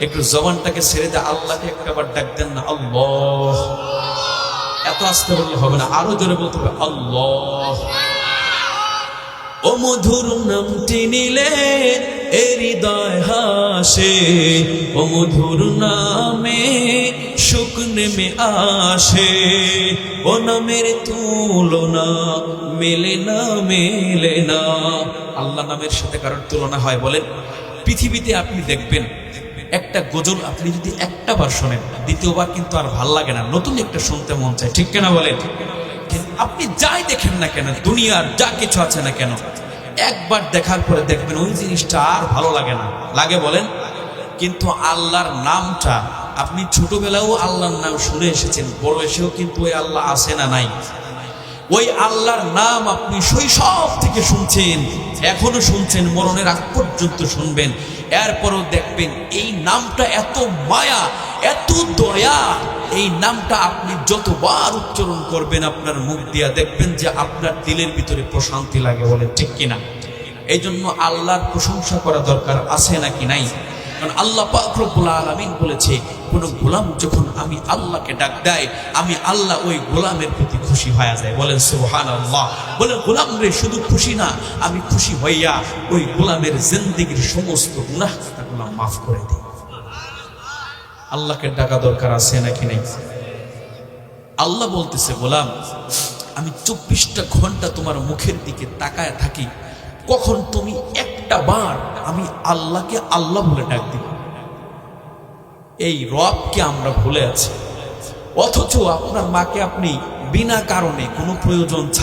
একটু জবানটাকে ছেড়ে দিয়ে আল্লাহকে একটাবার ডাক দেন না, আল্লাহ। এত আস্তে বললে হবে না, আরো জোরে বলতে হবে আল্লাহ। ও মধুর নামটি নিলে এ হৃদয় হাসে, ও মধুর নামে সুখ নেমে আসে, ও নামের তুলনা মেলে না, মেলে না। আল্লাহ নামের সাথে কারোর তুলনা হয় বলেন? পৃথিবীতে আপনি দেখবেন একটা গজল আপনি যদি একটা বার শোনেন, দ্বিতীয়বার কিন্তু আর ভাল লাগে না, নতুন একটা শুনতে মন চায়, ঠিক কেনা বলেন? আপনি যাই দেখেন না কেন, দুনিয়ার যা কিছু আছে না কেন, একবার দেখার পরে দেখবেন ওই জিনিসটা আর ভালো লাগে না, লাগে বলেন? কিন্তু আল্লাহর নামটা আপনি ছোটবেলাও আল্লাহর নাম শুনে এসেছেন, বড় এসেও কিন্তু ওই আল্লাহ আছে না নাই? ওই আল্লাহর নাম আপনি শৈশব থেকে শুনছেন, এখনো শুনছেন, মরণের আগ পর্যন্ত শুনবেন। এরপরও দেখবেন এই নামটা এত মায়া, এত দয়া। এই নামটা আপনি যতবার উচ্চারণ করবেন আপনার মুখ দিয়া, দেখবেন যে আপনার দিলের ভিতরে প্রশান্তি লাগে, বলে ঠিক কিনা? এই জন্য আল্লাহর প্রশংসা করা দরকার, আছে নাকি নাই? কারণ আল্লাহ পাক রব্বুল আলামিন বলেছে, কোন গোলাম যখন আমি আল্লাহকে ডাক দেয়, আমি আল্লাহ ওই গোলামের প্রতি খুশি হয়ে যায়। বলেন সুবহানাল্লাহ। বলে গোলাম রে, শুধু খুশি না, আমি খুশি হইয়া ওই গোলামের জিন্দেগীর সমস্ত গুনাহগুলো মাফ করে দিই। আল্লাহকে ডাকা দরকার, আছে নাকি নাই? আল্লাহ বলতেছে, গোলাম আমি 24টা ঘন্টা তোমার মুখের দিকে তাকায় থাকি, কখন তুমি একটা বার আমি আল্লাহকে আল্লাহ বলে ডাক দিব? এই রবকে আমরা ভুলে আছি। অথচ আপনার মাকে আপনি বিনা কারণে, কোনো প্রয়োজন ছাড়া